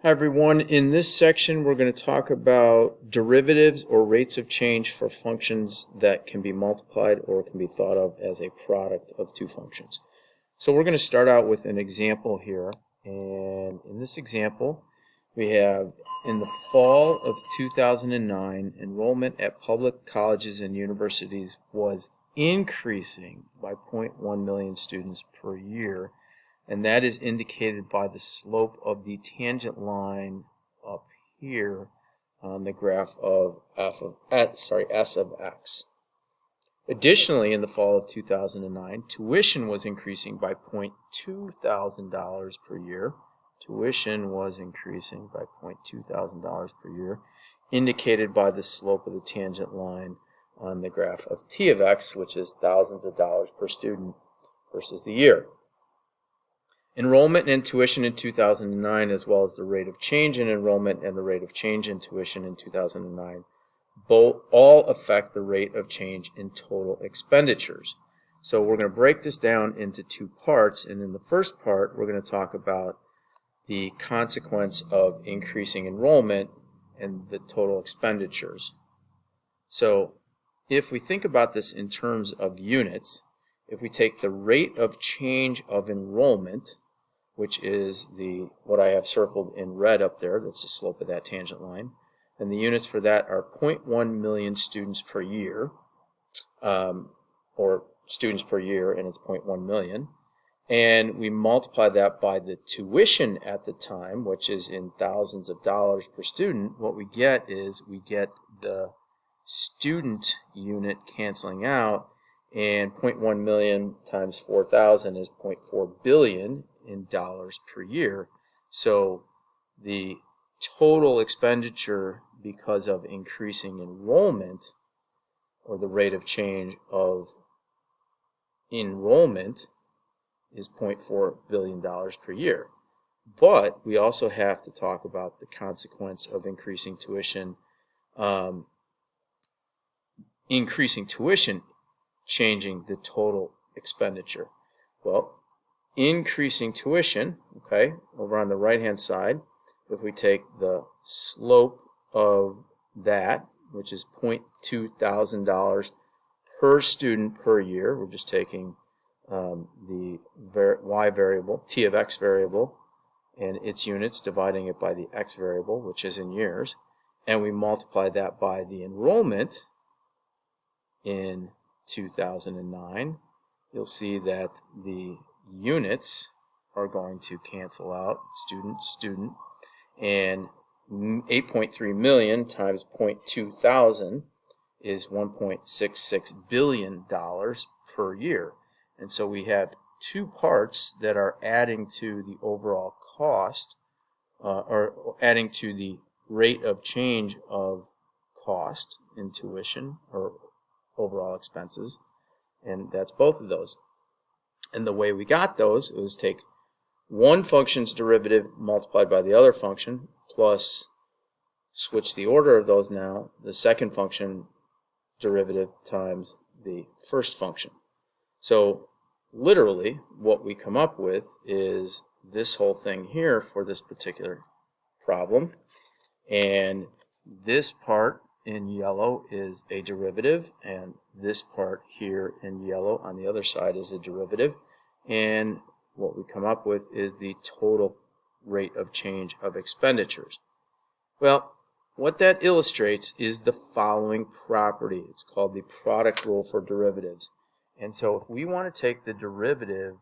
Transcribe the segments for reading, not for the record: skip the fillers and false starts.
Hi everyone, in this section we're going to talk about derivatives or rates of change for functions that can be multiplied or can be thought of as a product of two functions. So we're going to start out with an example here, and in this example we have in the fall of 2009 enrollment at public colleges and universities was increasing by 0.1 million students per year. And that is indicated by the slope of the tangent line up here on the graph of S of x. Additionally, in the fall of 2009, tuition was increasing by $0.2 per year. Tuition was increasing by $0.2 per year, indicated by the slope of the tangent line on the graph of T of x, which is thousands of dollars per student versus the year. Enrollment and tuition in 2009, as well as the rate of change in enrollment and the rate of change in tuition in 2009, all affect the rate of change in total expenditures. So we're going to break this down into two parts, and in the first part we're going to talk about the consequence of increasing enrollment and the total expenditures. So if we think about this in terms of units, if we take the rate of change of enrollment, which is what I have circled in red up there, that's the slope of that tangent line, and the units for that are 0.1 million students per year, or students per year, and it's 0.1 million, and we multiply that by the tuition at the time, which is in thousands of dollars per student. What we get is we get the student unit canceling out, and 0.1 million times 4,000 is 0.4 billion in dollars per year. So the total expenditure because of increasing enrollment, or the rate of change of enrollment, is $0.4 billion per year. But we also have to talk about the consequence of increasing tuition, changing the total expenditure. Well, increasing tuition, okay, over on the right hand side, if we take the slope of that, which is $0.2 per student per year, we're just taking the y variable, T of x variable, and its units, dividing it by the x variable, which is in years, and we multiply that by the enrollment in 2009, you'll see that the units are going to cancel out, student, and 8.3 million times 0.2 thousand is $1.66 billion per year. And so we have two parts that are adding to the overall cost, or adding to the rate of change of cost in tuition, or overall expenses, and that's both of those. And the way we got those was take one function's derivative multiplied by the other function, plus switch the order of those now, the second function derivative times the first function. So literally what we come up with is this whole thing here for this particular problem, and this part in yellow is a derivative, and this part here in yellow on the other side is a derivative, and what we come up with is the total rate of change of expenditures. Well, what that illustrates is the following property. It's called the product rule for derivatives. And so if we want to take the derivative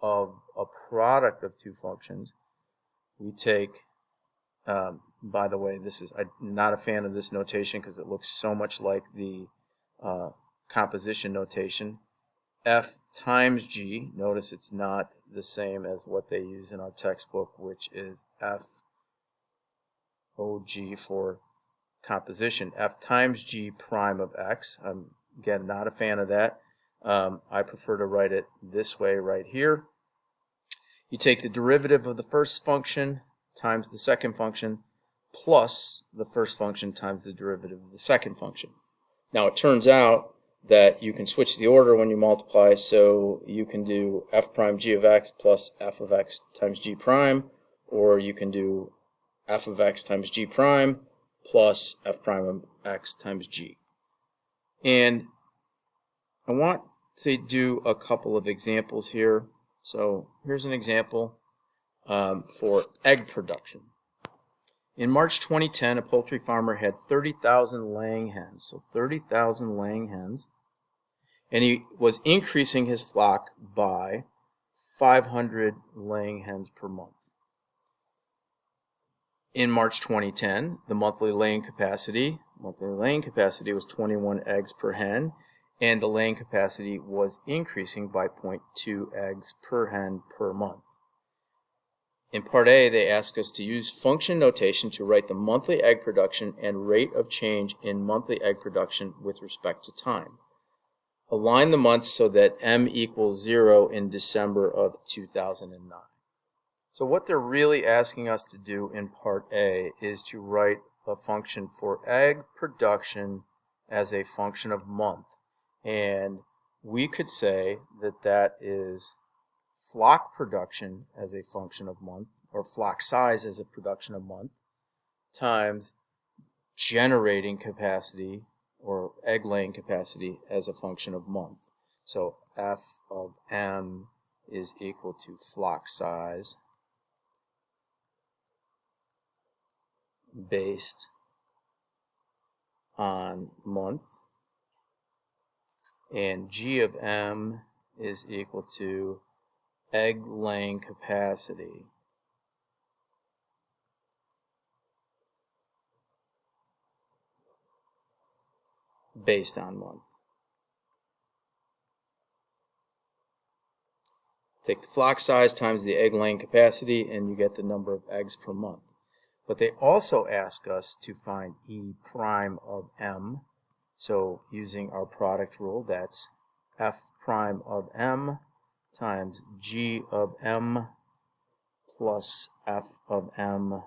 of a product of two functions, we take, by the way, I'm not a fan of this notation because it looks so much like the composition notation. F times G, notice it's not the same as what they use in our textbook, which is F OG for composition. F times G prime of X. I'm, again, not a fan of that. I prefer to write it this way right here. You take the derivative of the first function times the second function plus the first function times the derivative of the second function. Now it turns out that you can switch the order when you multiply, so you can do f prime g of x plus f of x times g prime, or you can do f of x times g prime plus f prime of x times g. And I want to do a couple of examples here. So here's an example for egg production. In March 2010, a poultry farmer had 30,000 laying hens, so 30,000 laying hens, and he was increasing his flock by 500 laying hens per month. In March 2010, the monthly laying capacity was 21 eggs per hen, and the laying capacity was increasing by 0.2 eggs per hen per month. In Part A, they ask us to use function notation to write the monthly egg production and rate of change in monthly egg production with respect to time. Align the months so that m equals 0 in December of 2009. So what they're really asking us to do in Part A is to write a function for egg production as a function of month. And we could say that that is flock production as a function of month, or flock size as a production of month, times generating capacity or egg laying capacity as a function of month. So f of m is equal to flock size based on month, and g of m is equal to egg laying capacity based on month. Take the flock size times the egg laying capacity and you get the number of eggs per month. But they also ask us to find E prime of m. So using our product rule, that's f prime of m times g of m plus f of m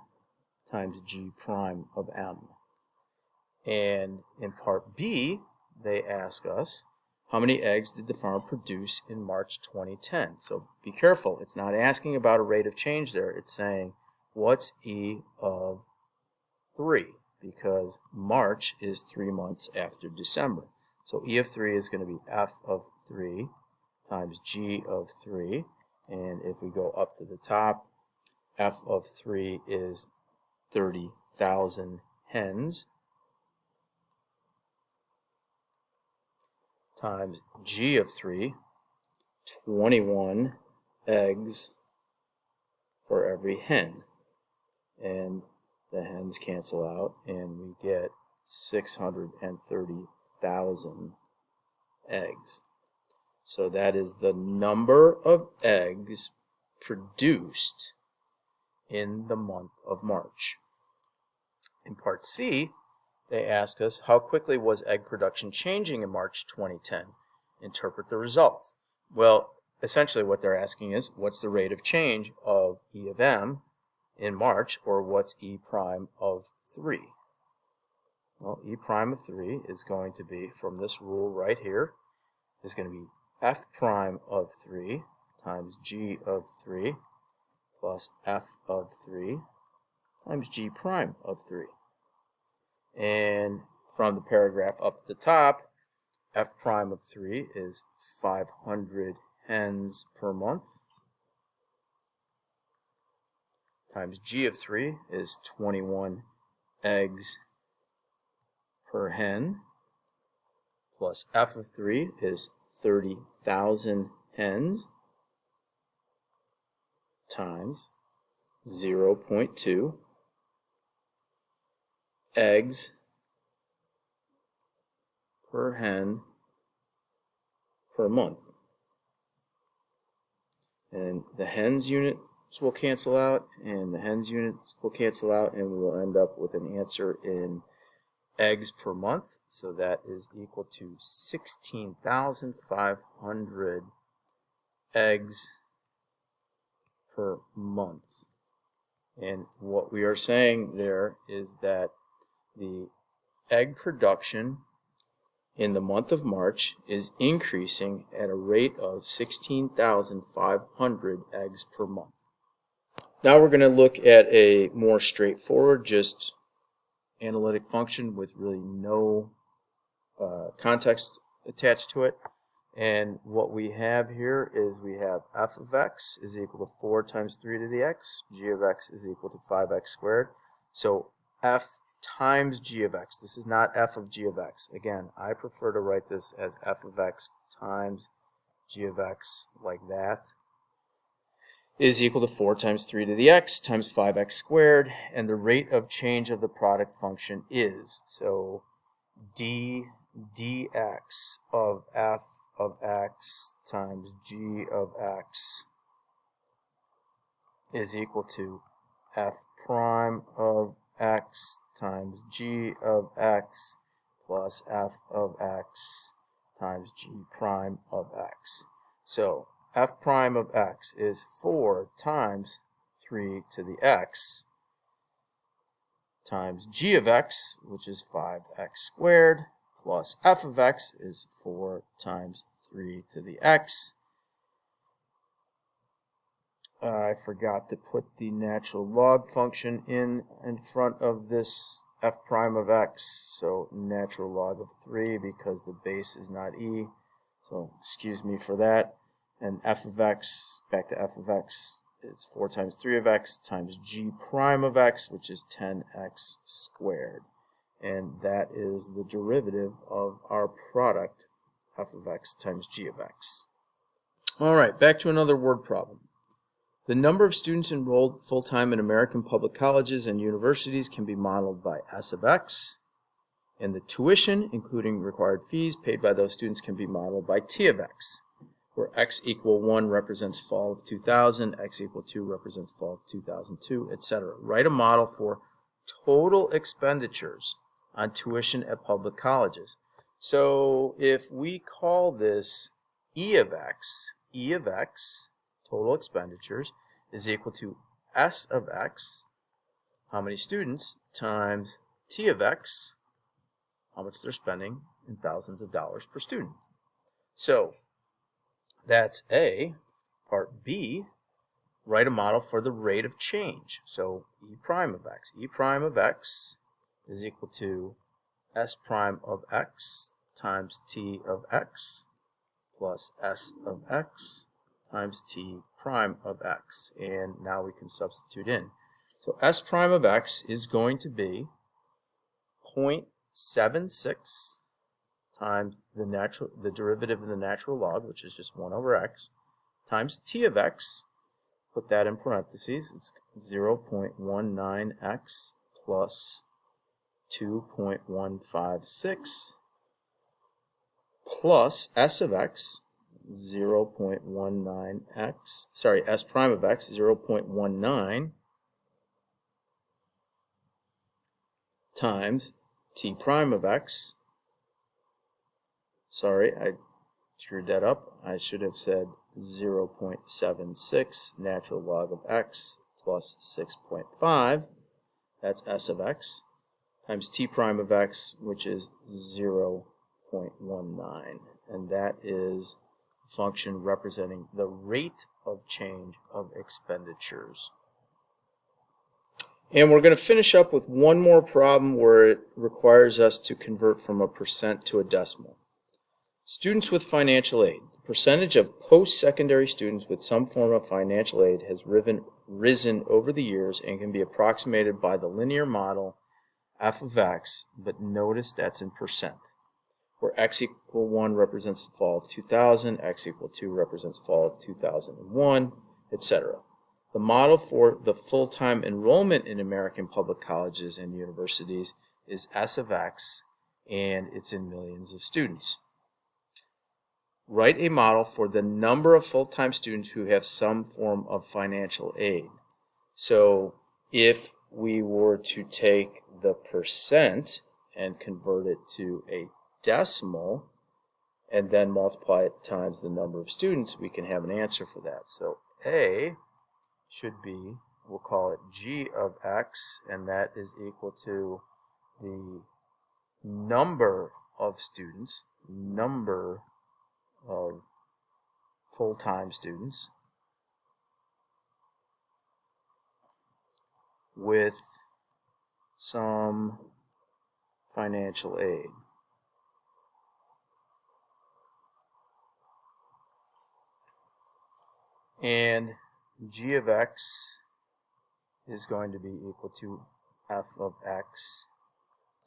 times g prime of m. And in Part B, they ask us, how many eggs did the farm produce in March 2010? So be careful. It's not asking about a rate of change there. It's saying, what's E of 3? Because March is 3 months after December. So E of 3 is going to be f of 3 times g of 3. And if we go up to the top, f of 3 is 30,000 hens times g of 3, 21 eggs for every hen. And the hens cancel out, and we get 630,000 eggs. So that is the number of eggs produced in the month of March. In Part C, they ask us, how quickly was egg production changing in March 2010? Interpret the results. Well, essentially what they're asking is, what's the rate of change of E of m in March, or what's E prime of 3? Well, E prime of 3 is going to be, from this rule right here, is going to be f prime of 3 times g of 3 plus f of 3 times g prime of 3. And from the paragraph up at the top, f prime of 3 is 500 hens per month times g of 3 is 21 eggs per hen plus f of 3 is 30,000 hens times 0.2 eggs per hen per month. And the hens units will cancel out, and the hens units will cancel out, and we will end up with an answer in eggs per month. So that is equal to 16,500 eggs per month. And what we are saying there is that the egg production in the month of March is increasing at a rate of 16,500 eggs per month. Now we're going to look at a more straightforward, just analytic function with really no context attached to it. And what we have here is we have f of x is equal to 4 times 3 to the x. G of x is equal to 5x squared. So f times g of x. This is not f of g of x. Again, I prefer to write this as f of x times g of x like that, is equal to 4 times 3 to the x times 5x squared, and the rate of change of the product function is, so d dx of f of x times g of x is equal to f prime of x times g of x plus f of x times g prime of x. So f prime of x is 4 times 3 to the x times g of x, which is 5x squared, plus f of x is 4 times 3 to the x. I forgot to put the natural log function in front of this f prime of x, so natural log of 3 because the base is not e, so excuse me for that. And f of x, back to f of x, it's 4 times 3 of x times g prime of x, which is 10x squared. And that is the derivative of our product, f of x times g of x. All right, back to another word problem. The number of students enrolled full-time in American public colleges and universities can be modeled by S of x, and the tuition, including required fees paid by those students, can be modeled by T of x, where x equal 1 represents fall of 2000, x equal 2 represents fall of 2002, etc. Write a model for total expenditures on tuition at public colleges. So if we call this E of x, total expenditures, is equal to S of x, how many students, times T of x, how much they're spending in thousands of dollars per student. So that's A. Part B, write a model for the rate of change. So E prime of x. E prime of x is equal to S prime of x times T of x plus S of x times T prime of x. And now we can substitute in. So S prime of x is going to be 0.76 times the derivative of the natural log, which is just 1 over x, times T of x, put that in parentheses, it's 0.19x plus 2.156 plus S of x, 0.19x, sorry, S prime of x, 0.19 times T prime of x. Sorry, I screwed that up. I should have said 0.76 natural log of x plus 6.5, that's S of x, times T prime of x, which is 0.19. And that is a function representing the rate of change of expenditures. And we're going to finish up with one more problem where it requires us to convert from a percent to a decimal. Students with financial aid. The percentage of post-secondary students with some form of financial aid has risen over the years and can be approximated by the linear model f of x, but notice that's in percent, where x equal 1 represents the fall of 2000, x equal 2 represents fall of 2001, etc. The model for the full-time enrollment in American public colleges and universities is S of x, and it's in millions of students. Write a model for the number of full-time students who have some form of financial aid. So if we were to take the percent and convert it to a decimal and then multiply it times the number of students, we can have an answer for that. So A should be, we'll call it G of x, and that is equal to the number of students, number of full-time students, with some financial aid. And g of x is going to be equal to f of x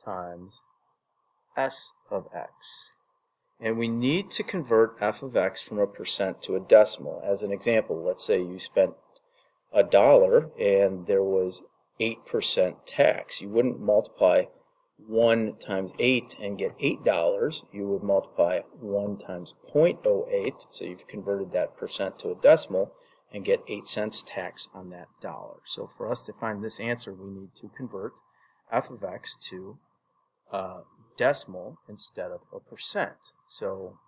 times s of x. And we need to convert f of x from a percent to a decimal. As an example, let's say you spent $1 and there was 8% tax. You wouldn't multiply 1 times 8 and get $8. You would multiply 1 times 0.08, so you've converted that percent to a decimal, and get 8 cents tax on that dollar. So for us to find this answer, we need to convert f of x to decimal instead of a percent. So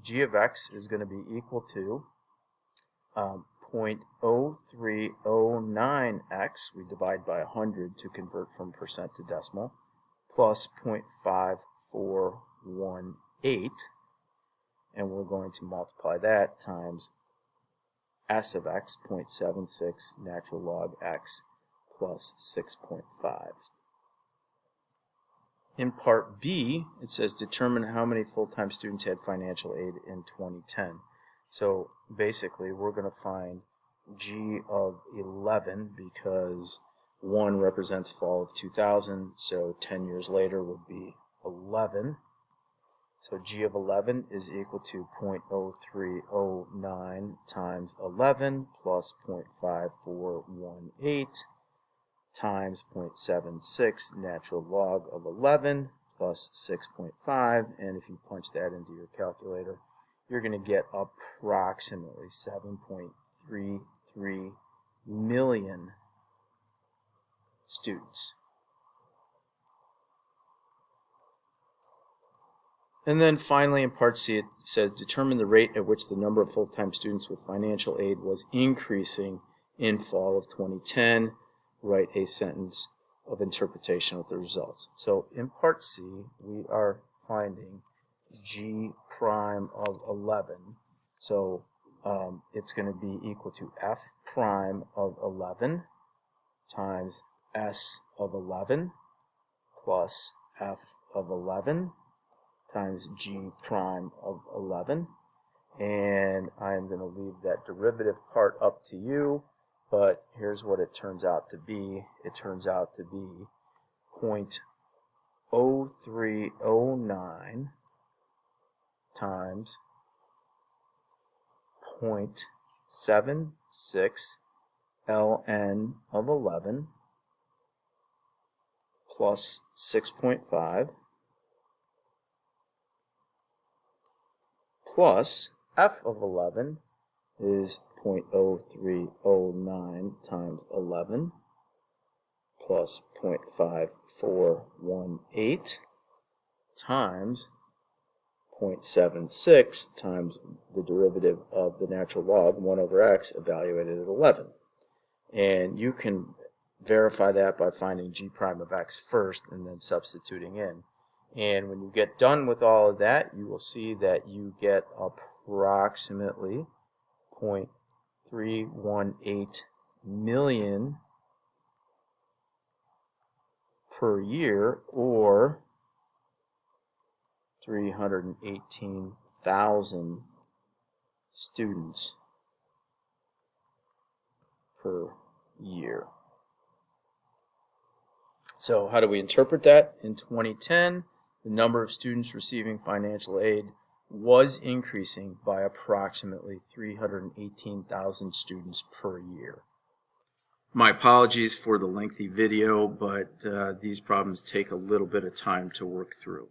g of x is going to be equal to 0.0309x, we divide by 100 to convert from percent to decimal, plus 0.5418, and we're going to multiply that times s of x, 0.76 natural log x, plus 6.5. In part B, it says determine how many full-time students had financial aid in 2010. So basically, we're going to find g of 11 because 1 represents fall of 2000, so 10 years later would be 11. So g of 11 is equal to 0.0309 times 11 plus 0.5418 times 0.76 natural log of 11 plus 6.5, and if you punch that into your calculator, you're going to get approximately 7.33 million students. And then finally in part C it says determine the rate at which the number of full-time students with financial aid was increasing in fall of 2010. Write a sentence of interpretation of the results. So in part C we are finding g prime of 11. So it's going to be equal to f prime of 11 times s of 11 plus f of 11 times g prime of 11. And I'm going to leave that derivative part up to you, but here's what it turns out to be. It turns out to be 0.0309 times 0.76 ln of 11 plus 6.5 plus f of 11 is 0.0309 times 11 plus 0.5418 times 0.76 times the derivative of the natural log 1 over x evaluated at 11. And you can verify that by finding g prime of x first and then substituting in. And when you get done with all of that, you will see that you get approximately 0.318 million per year, or 318,000 students per year. So how do we interpret that? In 2010, the number of students receiving financial aid was increasing by approximately 318,000 students per year. My apologies for the lengthy video, but these problems take a little bit of time to work through.